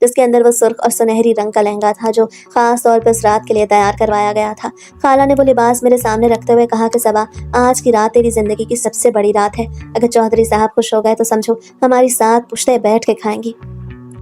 जिसके अंदर वो सुर्ख और सुनहरी रंग का लहंगा था जो खास तौर पर उस रात के लिए तैयार करवाया गया था। खाला ने वो लिबास मेरे सामने रखते हुए कहा कि सबा, आज की रात तेरी जिंदगी की सबसे बड़ी रात है। अगर चौधरी साहब खुश हो गए तो समझो हमारी साथ पुश्ते बैठ के खाएंगी,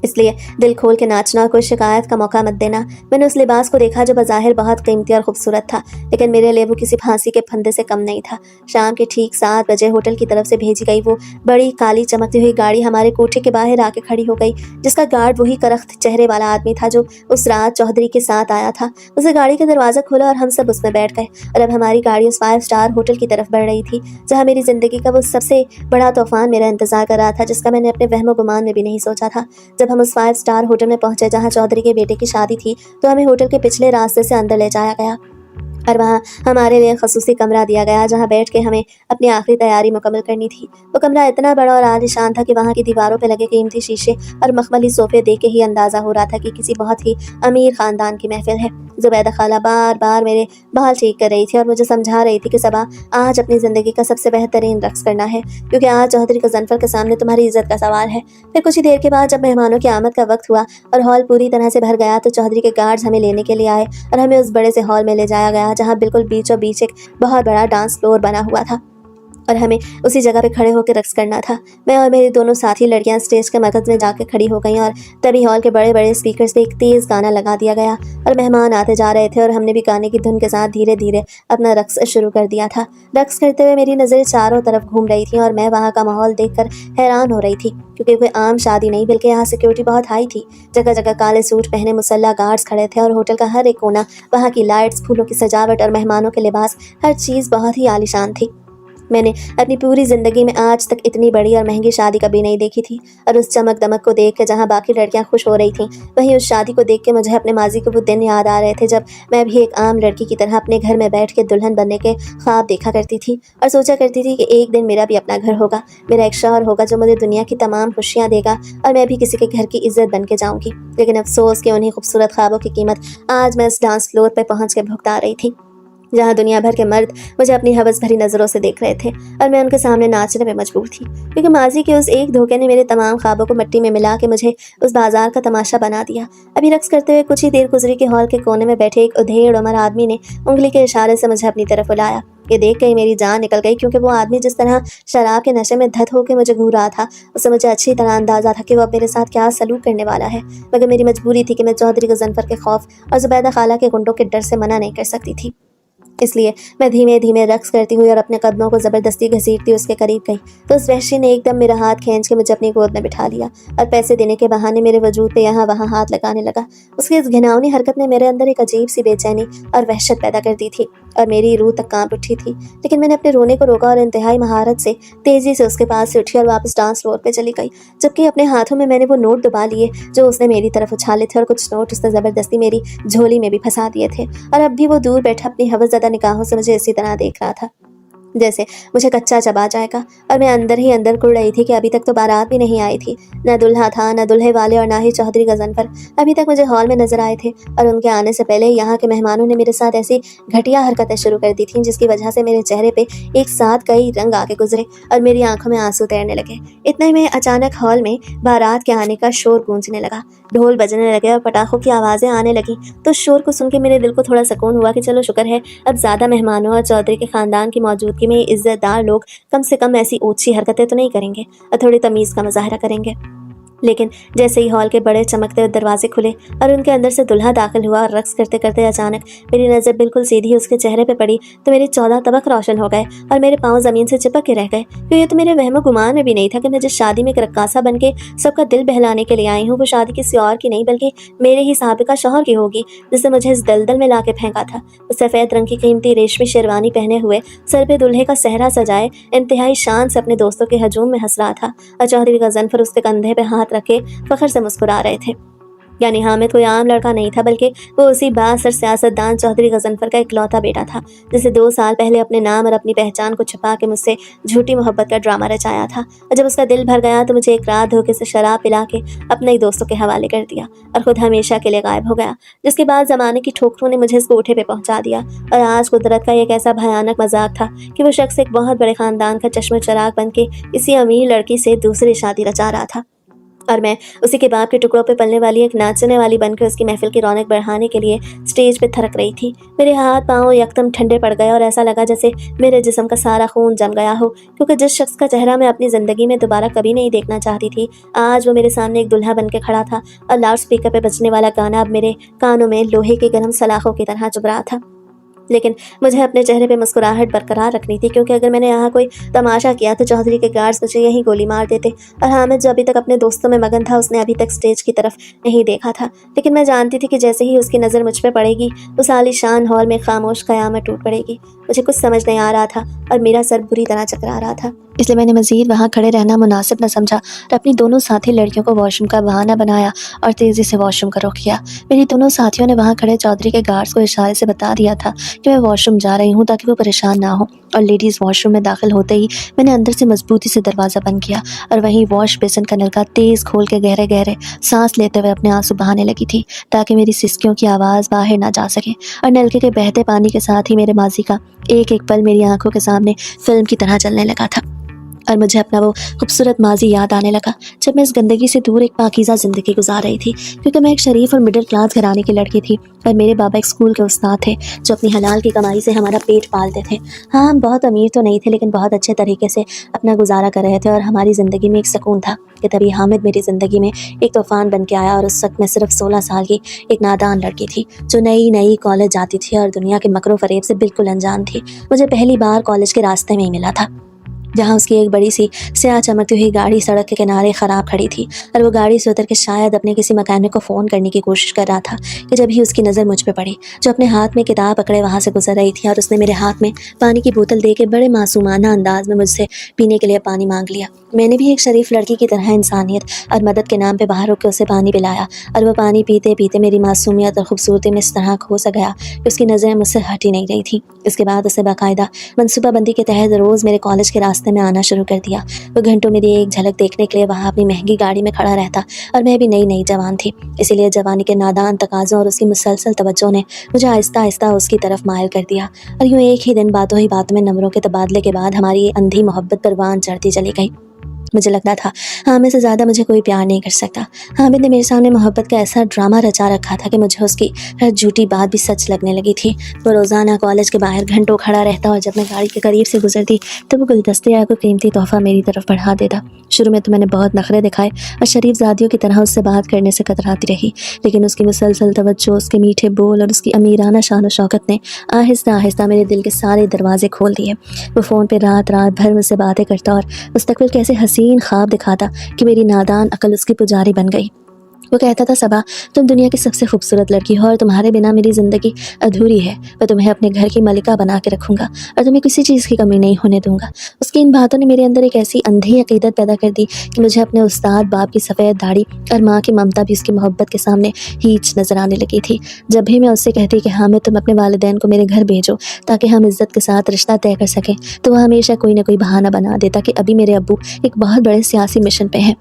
इसलिए दिल खोल के नाचना और कोई शिकायत का मौका मत देना। मैंने उस लिबास को देखा जो बज़ाहिर बहुत कीमती और खूबसूरत था, लेकिन मेरे लिए वो किसी फांसी के फंदे से कम नहीं था। शाम के ठीक 7 बजे होटल की तरफ से भेजी गई वो बड़ी काली चमकती हुई गाड़ी हमारे कोठे के बाहर आके खड़ी हो गई, जिसका गार्ड वही करख्त चेहरे वाला आदमी था जो उस रात चौधरी के साथ आया था। उसे गाड़ी का दरवाज़ा खोला और हम सब उसमें बैठ गए और अब हमारी गाड़ी उस 5 स्टार होटल की तरफ बढ़ रही थी, जहाँ मेरी ज़िंदगी का वो सबसे बड़ा तूफान मेरा इंतजार कर रहा था, जिसका मैंने अपने वहमो गुमान में भी नहीं सोचा था। जब हम उस 5 स्टार होटल में पहुंचे जहां चौधरी के बेटे की शादी थी, तो हमें होटल के पिछले रास्ते से अंदर ले जाया गया और वहाँ हमारे लिए खसूसी कमरा दिया गया जहाँ बैठ के हमें अपनी आखिरी तैयारी मुकम्मल करनी थी। वो कमरा इतना बड़ा और आलीशान था कि वहाँ की दीवारों पर लगे कीमती शीशे और मखमली सोफे देख के ही अंदाज़ा हो रहा था कि किसी बहुत ही अमीर ख़ानदान की महफिल है। ज़ुबैदा खाला बार बार मेरे बाल ठीक कर रही थी और मुझे समझा रही थी कि सबा, आज अपनी ज़िंदगी का सबसे बेहतरीन रक्स करना है, क्योंकि आज चौधरी गज़नफ़र के सामने तुम्हारी इज्जत का सवाल है। फिर कुछ ही देर के बाद जब मेहमानों की आमद का वक्त हुआ और हॉल पूरी तरह से भर गया, तो चौधरी के गार्ड्स हमें लेने के लिए आए और हमें उस बड़े से हॉल में ले जाया गया जहाँ बिल्कुल बीचों बीच एक बहुत बड़ा डांस फ्लोर बना हुआ था और हमें उसी जगह पे खड़े होकर रक्स करना था। मैं और मेरी दोनों साथी लड़कियां स्टेज के मरकज़ में जाके खड़ी हो गईं और तभी हॉल के बड़े बड़े स्पीकर्स पे एक तेज़ गाना लगा दिया गया और मेहमान आते जा रहे थे और हमने भी गाने की धुन के साथ धीरे धीरे अपना रक्स शुरू कर दिया था। रक्स करते हुए मेरी नज़रें चारों तरफ घूम रही थी और मैं वहाँ का माहौल देखकर हैरान हो रही थी, क्योंकि कोई आम शादी नहीं बल्कि यहाँ सिक्योरिटी बहुत हाई थी। जगह जगह काले सूट पहने मुसल्ला गार्ड्स खड़े थे और होटल का हर एक कोना, वहाँ की लाइट्स, फूलों की सजावट और मेहमानों के लिबास, हर चीज़ बहुत ही आलीशान थी। मैंने अपनी पूरी ज़िंदगी में आज तक इतनी बड़ी और महंगी शादी कभी नहीं देखी थी और उस चमक दमक को देख के जहाँ बाकी लड़कियाँ खुश हो रही थीं, वहीं उस शादी को देख के मुझे अपने माजी के वो दिन याद आ रहे थे जब मैं भी एक आम लड़की की तरह अपने घर में बैठ के दुल्हन बनने के ख्वाब देखा करती थी और सोचा करती थी कि एक दिन मेरा भी अपना घर होगा, मेरा एक शौहर होगा जो मुझे दुनिया की तमाम खुशियाँ देगा और मैं भी किसी के घर की इज्जत बन के जाऊँगी। लेकिन अफसोस कि उन्हीं खूबसूरत ख्वाबों की कीमत आज मैं इस डांस फ्लोर पर पहुँच के भुगता रही थी, जहाँ दुनिया भर के मर्द मुझे अपनी हवस भरी नज़रों से देख रहे थे और मैं उनके सामने नाचने में मजबूर थी, क्योंकि माजी के उस एक धोखे ने मेरे तमाम ख्वाबों को मिट्टी में मिला के मुझे उस बाजार का तमाशा बना दिया। अभी रक्स करते हुए कुछ ही देर गुजरी के हॉल के कोने में बैठे एक उधेड़ उमर आदमी ने उंगली के इशारे से मुझे अपनी तरफ बुलाया। ये देख के मेरी जान निकल गई, क्योंकि वो आदमी जिस तरह शराब के नशे में धत होकर मुझे घूर रहा था, उससे मुझे अच्छी तरह अंदाजा था कि वो अब मेरे साथ क्या सलूक करने वाला है। मगर मेरी मजबूरी थी कि मैं चौधरी गज़नफ़र के खौफ और ज़ुबैदा खाला के गुंडों के डर से मना नहीं कर सकती थी, इसलिए मैं धीमे धीमे रक्स करती हुई और अपने कदमों को ज़बरदस्ती घसीटती उसके करीब गई, तो उस वहशी ने एकदम मेरा हाथ खींच के मुझे अपनी गोद में बिठा लिया और पैसे देने के बहाने मेरे वजूद पे यहाँ वहाँ हाथ लगाने लगा। उसकी इस घिनौनी हरकत ने मेरे अंदर एक अजीब सी बेचैनी और वहशत पैदा कर दी थी और मेरी रूह तक कांप उठी थी, लेकिन मैंने अपने रोने को रोका और इंतहाई महारत से तेज़ी से उसके पास से उठी और वापस डांस फ्लोर पे चली गई, जबकि अपने हाथों में मैंने वो नोट दबा लिए जो उसने मेरी तरफ उछाले थे और कुछ नोट उसने ज़बरदस्ती मेरी झोली में भी फंसा दिए थे। और अब भी वो दूर बैठा अपनी हवसज़दा निगाहों से मुझे इसी तरह देख रहा था जैसे मुझे कच्चा चबा जाएगा, और मैं अंदर ही अंदर कुड़ रही थी कि अभी तक तो बारात भी नहीं आई थी, न दुल्हा था, न दुल्हे वाले और ना ही चौधरी गज़नफ़र अभी तक मुझे हॉल में नजर आए थे। और उनके आने से पहले यहाँ के मेहमानों ने मेरे साथ ऐसी घटिया हरकतें शुरू कर दी थीं जिसकी वजह से मेरे चेहरे पे एक साथ कई रंग आके गुजरे और मेरी आंखों में आंसू तैरने लगे। इतने में अचानक हॉल में बारात के आने का शोर गूंजने लगा, ढोल बजने लगे और पटाखों की आवाज़ें आने लगीं। तो शोर को सुन के मेरे दिल को थोड़ा सुकून हुआ कि चलो शुक्र है अब ज़्यादा मेहमानों और चौधरी के ख़ानदान की मौजूदगी में इज़्ज़तदार लोग कम से कम ऐसी ओछी हरकतें तो नहीं करेंगे और थोड़ी तमीज़ का मुजाहरा करेंगे। लेकिन जैसे ही हॉल के बड़े चमकते दरवाजे खुले और उनके अंदर से दुल्हा दाखिल हुआ और रक्स करते करते अचानक मेरी नज़र बिल्कुल सीधी उसके चेहरे पे पड़ी, तो मेरे 14 तबक रोशन हो गए और मेरे पाँव ज़मीन से चिपक के रह गए, क्योंकि ये तो मेरे वहमो गुमान में भी नहीं था कि मैं जिस शादी में एक रक्कासा बन के सबका दिल बहलाने के लिए आई हूँ, वो शादी किसी और की नहीं बल्कि मेरे ही साबिका शौहर की होगी, जिससे मुझे इस दलदल में ला के फेंका था। उस सफ़ेद रंग की कीमती रेशमी शेरवानी पहने हुए, सर पे दुल्हे का सहरा सजाए, इंतहाई शान से अपने दोस्तों के हजूम में हंस रहा था और चौधरी गज़नफ़र उसके कंधे पे हाथ रखे फखर से मुस्कुरा रहे थे। यानी हामिद कोई आम लड़का नहीं था, बल्कि वो उसी बासर सियासतदान चौधरी गज़नफ़र का इकलौता बेटा था, जिसे 2 साल पहले अपने नाम और अपनी पहचान को छुपा के मुझसे झूठी मोहब्बत का ड्रामा रचाया था। और जब उसका दिल भर गया तो मुझे एक रात धोखे से शराब पिला के अपने ही दोस्तों के हवाले कर दिया और खुद हमेशा के लिए गायब हो गया, जिसके बाद ज़माने की ठोकरों ने मुझे इस कोठे पे पहुंचा दिया। और आज कुदरत का एक ऐसा भयानक मजाक था कि वो शख्स एक बहुत बड़े ख़ानदान का चश्मे चराग बन के किसी अमीर लड़की से दूसरी शादी रचा रहा था और मैं उसी के बाप के टुकड़ों पे पलने वाली एक नाचने वाली बनकर उसकी महफिल की रौनक बढ़ाने के लिए स्टेज पे थरक रही थी। मेरे हाथ पांव यकदम ठंडे पड़ गए और ऐसा लगा जैसे मेरे जिस्म का सारा खून जम गया हो, क्योंकि जिस शख्स का चेहरा मैं अपनी ज़िंदगी में दोबारा कभी नहीं देखना चाहती थी, आज वो मेरे सामने एक दुल्हा बन के खड़ा था और लाउड स्पीकर पे बजने वाला गाना अब मेरे कानों में लोहे के गर्म सलाखों की तरह चुभ रहा था। लेकिन मुझे अपने चेहरे पे मुस्कुराहट बरकरार रखनी थी, क्योंकि अगर मैंने यहाँ कोई तमाशा किया तो चौधरी के गार्ड्स मुझे यहीं गोली मार देते। और हामिद जो अभी तक अपने दोस्तों में मगन था, उसने अभी तक स्टेज की तरफ नहीं देखा था, लेकिन मैं जानती थी कि जैसे ही उसकी नज़र मुझ पे पड़ेगी उस आलीशान हॉल में खामोश क़यामत टूट पड़ेगी। मुझे कुछ समझ नहीं आ रहा था और मेरा सर बुरी तरह चकरा रहा था, इसलिए मैंने मज़ीद वहाँ खड़े रहना मुनासिब न समझा और अपनी दोनों साथी लड़कियों को वॉशरूम का बहाना बनाया और तेज़ी से वॉशरूम का रुख किया। मेरी दोनों साथियों ने वहाँ खड़े चौधरी के गार्ड्स को इशारे से बता दिया था कि मैं वॉशरूम जा रही हूँ ताकि वो परेशान ना हो, और लेडीज़ वॉशरूम में दाखिल होते ही मैंने अंदर से मजबूती से दरवाज़ा बंद किया और वहीं वॉश बेसिन का नलका तेज़ खोल के गहरे गहरे सांस लेते हुए अपने आंसू बहाने लगी थी ताकि मेरी सिसकियों की आवाज़ बाहर ना जा सके। और नलके के बहते पानी के साथ ही मेरे माजी का एक एक पल मेरी आंखों के सामने फिल्म की तरह चलने लगा था और मुझे अपना वो खूबसूरत माजी याद आने लगा जब मैं इस गंदगी से दूर एक पाकीज़ा ज़िंदगी गुजार रही थी, क्योंकि मैं एक शरीफ और मिडिल क्लास घराने की लड़की थी और मेरे बाबा एक स्कूल के उस्ताद थे जो अपनी हलाल की कमाई से हमारा पेट पालते थे। हाँ, हम बहुत अमीर तो नहीं थे, लेकिन बहुत अच्छे तरीके से अपना गुजारा कर रहे थे और हमारी ज़िंदगी में एक सुकून था कि तभी हामिद मेरी ज़िंदगी में एक तूफ़ान बन के आया। और उस वक्त मैं सिर्फ 16 साल की एक नादान लड़की थी जो नई नई कॉलेज जाती थी और दुनिया के मकरो फरेब से बिल्कुल अनजान थी। मुझे पहली बार कॉलेज के रास्ते में ही मिला था, जहाँ उसकी एक बड़ी सी स्याह चमकती हुई गाड़ी सड़क के किनारे ख़राब खड़ी थी और वो गाड़ी से उतर के शायद अपने किसी मैकेनिक को फ़ोन करने की कोशिश कर रहा था कि जब ही उसकी नज़र मुझ पे पड़ी, जो अपने हाथ में किताब पकड़े वहाँ से गुजर रही थी, और उसने मेरे हाथ में पानी की बोतल दे के बड़े मासूमाना अंदाज में मुझसे पीने के लिए पानी मांग लिया। मैंने भी एक शरीफ लड़की की तरह इंसानियत और मदद के नाम पर बाहर रुक के उसे पानी पिलाया और वो पानी पीते पीते मेरी मासूमियत और खूबसूरती में इस तरह खो सा गया कि उसकी नज़रें मुझसे हट ही नहीं रही थी। इसके बाद उसे बाकायदा मनसूबाबंदी के तहत रोज़ मेरे कॉलेज के रास्ते में आना शुरू कर दिया। वो घंटों मेरी एक झलक देखने के लिए वहाँ अपनी महंगी गाड़ी में खड़ा रहता और मैं भी नई नई जवान थी, इसीलिए जवानी के नादान तकाज़ों और उसकी मुसलसल तवज्जो ने मुझे आहिस्ता आहिस्ता उसकी तरफ मायल कर दिया। और यूँ एक ही दिन बातों ही बातों में नंबरों के तबादले के बाद हमारी ये अंधी मोहब्बत परवान चढ़ती चली गई। मुझे लगता था हामिद से ज़्यादा मुझे कोई प्यार नहीं कर सकता। हामिद ने मेरे सामने मोहब्बत का ऐसा ड्रामा रचा रखा था कि मुझे उसकी हर झूठी बात भी सच लगने लगी थी। वो रोज़ाना कॉलेज के बाहर घंटों खड़ा रहता और जब मैं गाड़ी के करीब से गुजरती तो वो गुलदस्ते या कोई कीमती तोहफा मेरी तरफ बढ़ा देता। शुरू में तो मैंने बहुत नखरे दिखाए और शरीफ ज़ादियों की तरह उससे बात करने से कतराती रही, लेकिन उसकी मुसलसल तवज्जो, उसके मीठे बोल और उसकी अमीराना शान व शौकत ने आहिस्ता आहिस्ता मेरे दिल के सारे दरवाजे खोल दिए। वो फ़ोन पर रात रात भर मुझसे बातें करता और मुस्तकबिल कैसे हसीन ख्वाब दिखाता कि मेरी नादान अकल उसकी पुजारी बन गई। वो कहता था, सबा तुम दुनिया की सबसे खूबसूरत लड़की हो और तुम्हारे बिना मेरी ज़िंदगी अधूरी है। मैं तुम्हें अपने घर की मलिका बना के रखूँगा और तुम्हें किसी चीज़ की कमी नहीं होने दूंगा। उसकी इन बातों ने मेरे अंदर एक ऐसी अंधी अकीदत पैदा कर दी कि मुझे अपने उस्ताद बाप की सफ़ेद दाढ़ी और माँ की ममता भी उसकी मोहब्बत के सामने हीच नज़र आने लगी थी। जब भी मैं उससे कहती कि हामिद तुम अपने वालिदैन को मेरे घर भेजो ताकि हम इज़्ज़त के साथ रिश्ता तय कर सकें, तो वह हमेशा कोई ना कोई बहाना बना देता कि अभी मेरे अब्बू एक बहुत बड़े सियासी मिशन पे हैं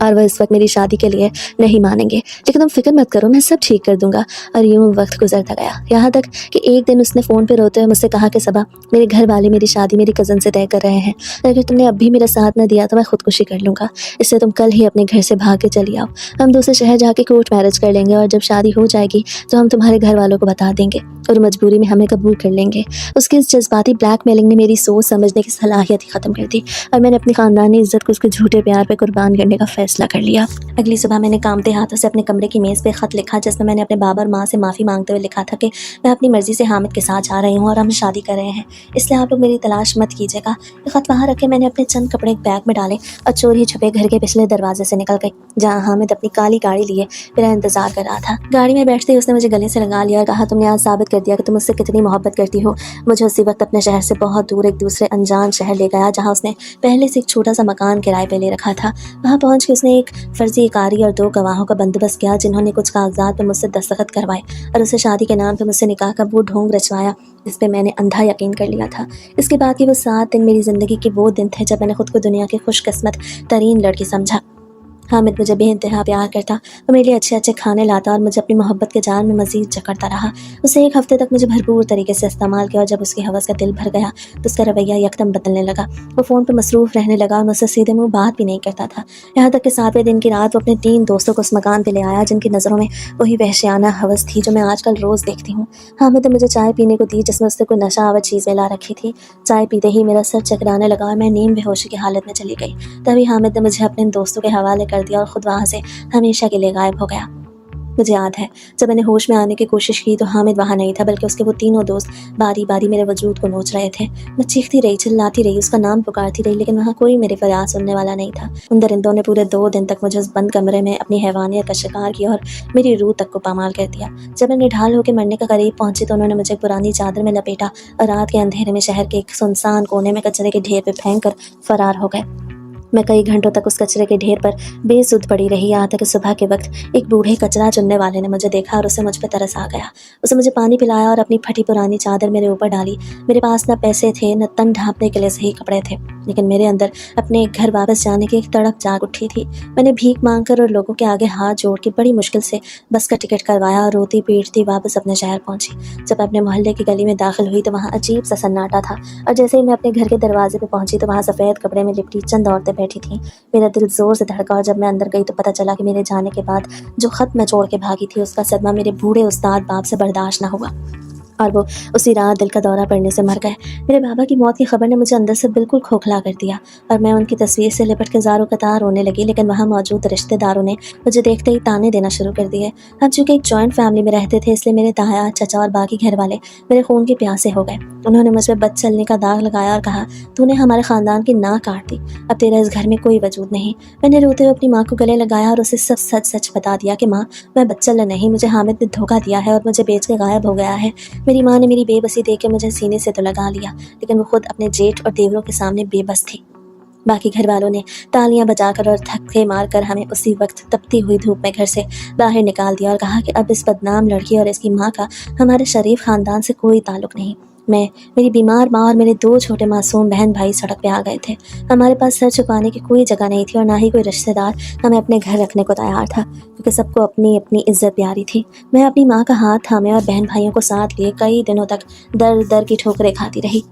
और वह इस वक्त मेरी शादी के लिए नहीं मानेंगे, लेकिन तुम फिक्र मत करो, मैं सब ठीक कर दूंगा। और यूँ वक्त गुजरता गया, यहाँ तक कि एक दिन उसने फ़ोन पे रोते हुए मुझसे कहा कि सबा मेरे घर वाले मेरी शादी मेरी कज़न से तय कर रहे हैं, अगर तुमने अब भी मेरा साथ न दिया तो मैं खुदकुशी कर लूँगा। इससे तुम कल ही अपने घर से भाग के चली आओ, हम दूसरे शहर जाके कोर्ट मैरिज कर लेंगे और जब शादी हो जाएगी तो हम तुम्हारे घर वालों को बता देंगे और मजबूरी में हमें कबूल कर लेंगे। उसकी इस जज्बाती ब्लैकमेलिंग ने मेरी सोच समझने की सलाहियत ही ख़त्म कर दी और मैंने अपनी ख़ानदानी इज्जत को उसके झूठे प्यार पे कुर्बान करने का फैसला कर लिया। अगली सुबह मैंने कामते हाथों से अपने कमरे की मेज़ पे ख़त लिखा जिसमें मैंने अपने बाबा और माँ से माफ़ी मांगते हुए लिखा था कि मैं अपनी मर्ज़ी से हामिद के साथ जा रही हूँ और हम शादी कर रहे हैं, इसलिए आप लोग मेरी तलाश मत कीजिएगा। ये ख़त वहाँ रखे मैंने अपने चंद कपड़े एक बैग में डाले और चोरी छुपे घर के पिछले दरवाजे से निकल गई, जहाँ हामिद अपनी काली गाड़ी लिए मेरा इंतज़ार कर रहा था। गाड़ी में बैठते ही उसने मुझे गले से लगा लिया और कहा, तुमने आज साबित कर दिया कि तुम मुझसे कितनी मोहब्बत करती हो। मुझे उसी वक्त अपने शहर से बहुत दूर एक दूसरे अनजान शहर ले गया, जहाँ उसने पहले से एक छोटा सा मकान किराए पे ले रखा था। वहाँ पहुँच के उसने एक फर्जी कारी और 2 गवाहों का बंदोबस्त किया जिन्होंने कुछ कागजात पे मुझसे दस्तखत करवाए और उसे शादी के नाम पे मुझसे निकाह का वो ढोंग रचवाया जिस पे मैंने अंधा यकीन कर लिया था। इसके बाद के वो 7 दिन मेरी ज़िंदगी के वो दिन थे जब मैंने खुद को दुनिया की खुशकिस्मत तरीन लड़की समझा। हामिद मुझे बेइंतहा प्यार करता और मेरे लिए अच्छे अच्छे खाने लाता और मुझे अपनी मोहब्बत के जाल में मज़ीद जकड़ता रहा। उसने एक हफ़्ते तक मुझे भरपूर तरीके से इस्तेमाल किया और जब उसकी हवस का दिल भर गया तो उसका रवैया यकदम बदलने लगा। वो फ़ोन पर मसरूफ़ रहने लगा और मुझसे सीधे मुँह बात भी नहीं करता था। यहाँ तक कि 7वें दिन की रात वो अपने 3 दोस्तों को उस मकान पर ले आया जिनकी नज़रों में वही वहशियाना हवस थी जो मैं आजकल रोज़ देखती हूँ। हामिद ने मुझे चाय पीने को दी जिसमें उसने कोई नशा आवर चीज़ मिला रखी थी। चाय पीते ही मेरा सर चकराने लगा और मैं नींद बेहोशी की हालत में चली गई। तभी हामिद ने मुझे अपने इन दोस्तों के हवाले कर दिया और खुद वहाँ से हमेशा के लिए गायब हो गया। मुझे याद है जब मैंने होश में आने की कोशिश की तो हामिद वहाँ नहीं था, बल्कि उसके वो तीनों दोस्त बारी बारी मेरे वजूद को नोच रहे थे। मैं चीखती रही, चिल्लाती रही, उसका नाम पुकारती रही, लेकिन वहाँ कोई मेरी फरियाद सुनने वाला नहीं था। उन दरिंदों ने पूरे 2 दिन तक मुझे उस बंद कमरे में अपनी हैवानियत का शिकार किया और मेरी रूह तक को पामाल कर दिया। जब मैं निढाल होकर मरने के करीब पहुंची तो उन्होंने मुझे पुरानी चादर में लपेटा और रात के अंधेरे में शहर के एक सुनसान कोने में कचरे के ढेर पर फेंक कर फरार हो गए। मैं कई घंटों तक उस कचरे के ढेर पर बेसुध पड़ी रही, यहाँ तक कि सुबह के वक्त एक बूढ़े कचरा चुनने वाले ने मुझे देखा और उसे मुझ पर तरस आ गया। उसने मुझे पानी पिलाया और अपनी फटी पुरानी चादर मेरे ऊपर डाली। मेरे पास न पैसे थे, न तन ढांपने के लिए सही कपड़े थे, लेकिन मेरे अंदर अपने घर वापस जाने की एक तड़प जाग उठी थी। मैंने भीख मांगकर और लोगों के आगे हाथ जोड़ के बड़ी मुश्किल से बस का टिकट करवाया और रोती पीटती वापस अपने शहर पहुंची। जब मैं अपने मोहल्ले की गली में दाखिल हुई तो वहाँ अजीब सा सन्नाटा था और जैसे ही मैं अपने घर के दरवाजे पे पहुंची तो वहाँ सफ़ेद कपड़े में लिपटी चंद औरतें बैठी थीं। मेरा दिल जोर से धड़का और जब मैं अंदर गई तो पता चला कि मेरे जाने के बाद जो खत मैं छोड़ के भागी थी उसका सदमा मेरे बूढ़े उस्ताद बाप से बर्दाश्त न हुआ और वो उसी रात दिल का दौरा पड़ने से मर गए। मेरे बाबा की मौत की खबर ने मुझे अंदर से बिल्कुल खोखला कर दिया और मैं उनकी तस्वीर से लिपट के ज़ारो कतार रोने लगी, लेकिन वहाँ मौजूद रिश्तेदारों ने मुझे देखते ही ताने देना शुरू कर दिए। हम चूँकि एक जॉइंट फैमिली में रहते थे इसलिए मेरे ताया, चचा और बाकी घर वाले मेरे खून के प्यासे हो गए। उन्होंने मुझ पर बद चलने का दाग लगाया और कहा, तूने हमारे ख़ानदान की नाक काट दी, अब तेरा इस घर में कोई वजूद नहीं। मैंने रोते हुए अपनी माँ को गले लगाया और उसे सब सच सच बता दिया कि माँ, मैं बच्चल नहीं, मुझे हामिद ने धोखा दिया है और मुझे बेच के गायब हो गया है। मेरी माँ ने मेरी बेबसी देख के मुझे सीने से तो लगा लिया, लेकिन वो खुद अपने जेठ और देवरों के सामने बेबस थी। बाकी घर वालों ने तालियां बजाकर और धक्के मारकर हमें उसी वक्त तपती हुई धूप में घर से बाहर निकाल दिया और कहा कि अब इस बदनाम लड़की और इसकी माँ का हमारे शरीफ खानदान से कोई ताल्लुक नहीं। मैं, मेरी बीमार माँ और मेरे 2 छोटे मासूम बहन भाई सड़क पे आ गए थे। हमारे पास सर छुपाने की कोई जगह नहीं थी और ना ही कोई रिश्तेदार हमें अपने घर रखने को तैयार था, क्योंकि सबको अपनी अपनी इज्जत प्यारी थी। मैं अपनी माँ का हाथ थामे और बहन भाइयों को साथ लिए कई दिनों तक दर दर की ठोकरें खाती रही।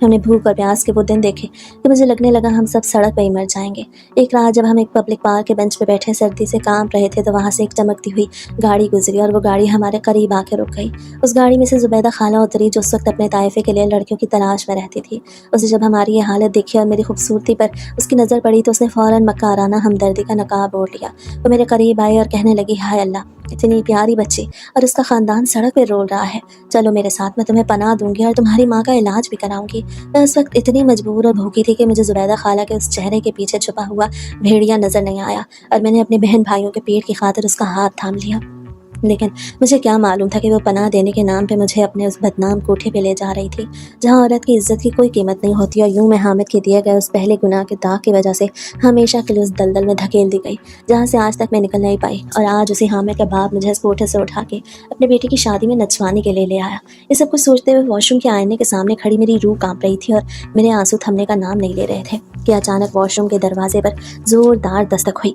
हमने भूख और प्यास के वो दिन देखे कि मुझे लगने लगा हम सब सड़क पर ही मर जाएंगे। एक रात जब हम एक पब्लिक पार्क के बेंच पे बैठे सर्दी से कांप रहे थे तो वहाँ से एक चमकती हुई गाड़ी गुजरी और वो गाड़ी हमारे करीब आके रुक गई। उस गाड़ी में से जुबैदा खाला उतरी जो उस वक्त अपने ताइफे के लिए लड़कियों की तलाश में रहती थी। उसे जब हमारी ये हालत देखी और मेरी खूबसूरती पर उसकी नज़र पड़ी तो उसने फ़ौरन मक्काराना हमदर्दी का नकाब ओढ़ लिया। वो मेरे करीब आई और कहने लगी, हाय अल्लाह, इतनी प्यारी बच्ची और उसका ख़ानदान सड़क पर रोल रहा है, चलो मेरे साथ, मैं तुम्हें पनाह दूंगी और तुम्हारी माँ का इलाज भी कराऊंगी। मैं उस वक्त इतनी मजबूर और भूखी थी कि मुझे जुबैदा खाला के उस चेहरे के पीछे छुपा हुआ भेड़िया नज़र नहीं आया और मैंने अपने बहन भाइयों के पेट की खातिर उसका हाथ थाम लिया। लेकिन मुझे क्या मालूम था कि वो पनाह देने के नाम पे मुझे अपने उस बदनाम कोठे पे ले जा रही थी जहाँ औरत की इज्जत की कोई कीमत नहीं होती। और यूं मैं हामिद के दिए गए उस पहले गुनाह के दाग की वजह से हमेशा के लिए उस दलदल में धकेल दी गई जहाँ से आज तक मैं निकल नहीं पाई। और आज उसी हामिद का बाप मुझे इस कोठे से उठा के अपने बेटे की शादी में नचवाने के लिए ले आया। ये सब कुछ सोचते हुए वॉशरूम के आईने के सामने खड़ी मेरी रूह कांप रही थी और मेरे आंसू थमने का नाम नहीं ले रहे थे कि अचानक वॉशरूम के दरवाजे पर जोरदार दस्तक हुई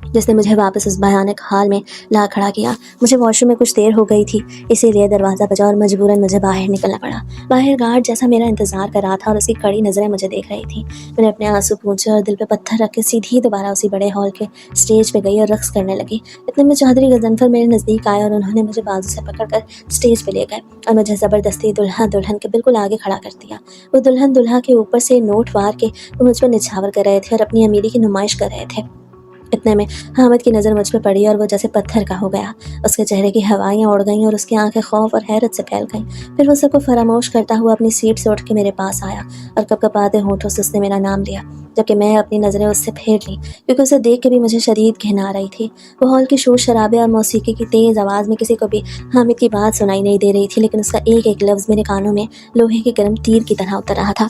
जिसने मुझे वापस उस भयानक हाल में ला खड़ा किया। मुझे वॉशरूम में कुछ देर हो गई थी, इसीलिए दरवाज़ा बजा और मजबूरन मुझे बाहर निकलना पड़ा। बाहर गार्ड जैसा मेरा इंतज़ार कर रहा था और उसकी कड़ी नज़रें मुझे देख रही थी। मैंने अपने आंसू पूंछे और दिल पे पत्थर रख के सीधी दोबारा उसी बड़े हॉल के स्टेज पे गई और रक्स करने लगी। इतने में चौधरी गजनफर मेरे नज़दीक आए और उन्होंने मुझे बाजू से पकड़ कर स्टेज पर ले गए और मुझे ज़बरदस्ती दुल्हन के बिल्कुल आगे खड़ा कर दिया। वो दुल्हा के ऊपर से नोट वार के मुझ पर निछावर कर रहे थे और अपनी अमीरी की नुमाइश कर रहे थे। इतने में हामिद की नज़र मुझ पर पड़ी और वो जैसे पत्थर का हो गया। उसके चेहरे की हवाइयाँ उड़ गईं और उसकी आंखें खौफ और हैरत से फैल गईं। फिर वो सबको फरामोश करता हुआ अपनी सीट से उठ के मेरे पास आया और कपकपाते होंठों से उसने मेरा नाम लिया, जबकि मैं अपनी नज़रें उससे फेर ली क्योंकि उसे देख के भी मुझे शदीद घिन आ रही थी। वो हॉल के शोर शराबे और मौसीकी की तेज़ आवाज़ में किसी को भी हामिद की बात सुनाई नहीं दे रही थी, लेकिन उसका एक एक लफ्ज़ मेरे कानों में लोहे के गर्म तीर की तरह उतर रहा था।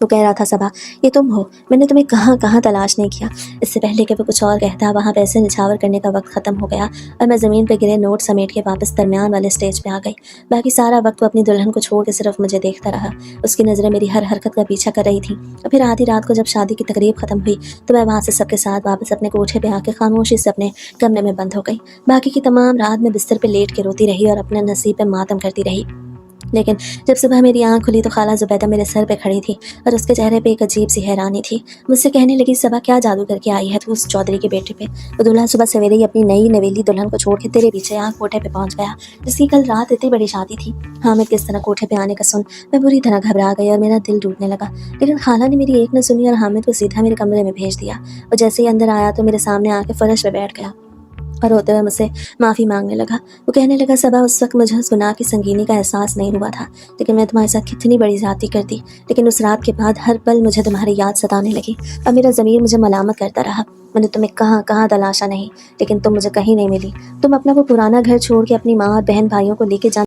वो कह रहा था, सबा ये तुम हो, मैंने तुम्हें कहाँ कहाँ तलाश नहीं किया। इससे पहले कि वो कुछ और कहता वहाँ पैसे निछावर करने का वक्त ख़त्म हो गया और मैं ज़मीन पर गिरे नोट समेट के वापस दरमियान वाले स्टेज पे आ गई। बाकी सारा वक्त वो अपनी दुल्हन को छोड़ के सिर्फ मुझे देखता रहा। उसकी नज़रें मेरी हर हरकत का पीछा कर रही थी। और फिर आधी रात को जब शादी की तकरीब ख़त्म हुई तो मैं वहाँ से सबके साथ वापस अपने कोठे पे आके खामोशी से अपने कमरे में बंद हो गई। बाकी की तमाम रात मैं बिस्तर पे लेट के रोती रही और अपने नसीब पे मातम करती रही। लेकिन जब सुबह मेरी आंख खुली तो खाला ज़ुबैदा मेरे सर पे खड़ी थी और उसके चेहरे पे एक अजीब सी हैरानी थी। मुझसे कहने लगी, सबा क्या जादू करके आई है तू उस चौधरी के बेटे पे? वो दूल्हा सुबह सवेरे ही अपनी नई नवेली दुल्हन को छोड़ के तेरे पीछे यहाँ कोठे पे पहुंच गया, जिसकी कल रात इतनी बड़ी शादी थी। हामिद किस तरह कोठे पे आने का सुन मैं बुरी तरह घबरा गई और मेरा दिल टूटने लगा। लेकिन खाला ने मेरी एक न सुनी और हामिद को सीधा मेरे कमरे में भेज दिया। और जैसे ही अंदर आया तो मेरे सामने आके फर्श पे बैठ गया और रोते हुए मुझसे माफ़ी मांगने लगा। वो कहने लगा, सबा उस वक्त मुझे उस गुनाह की संगीनी का एहसास नहीं हुआ था, लेकिन मैं तुम्हारे साथ कितनी बड़ी ज़्यादती करती। लेकिन उस रात के बाद हर पल मुझे तुम्हारी याद सताने लगी और मेरा ज़मीर मुझे मलामत करता रहा। मैंने तुम्हें कहाँ कहाँ तलाशा नहीं, लेकिन तुम मुझे कहीं नहीं मिली। तुम अपना वो पुराना घर छोड़ के अपनी माँ और बहन भाइयों को लेके जा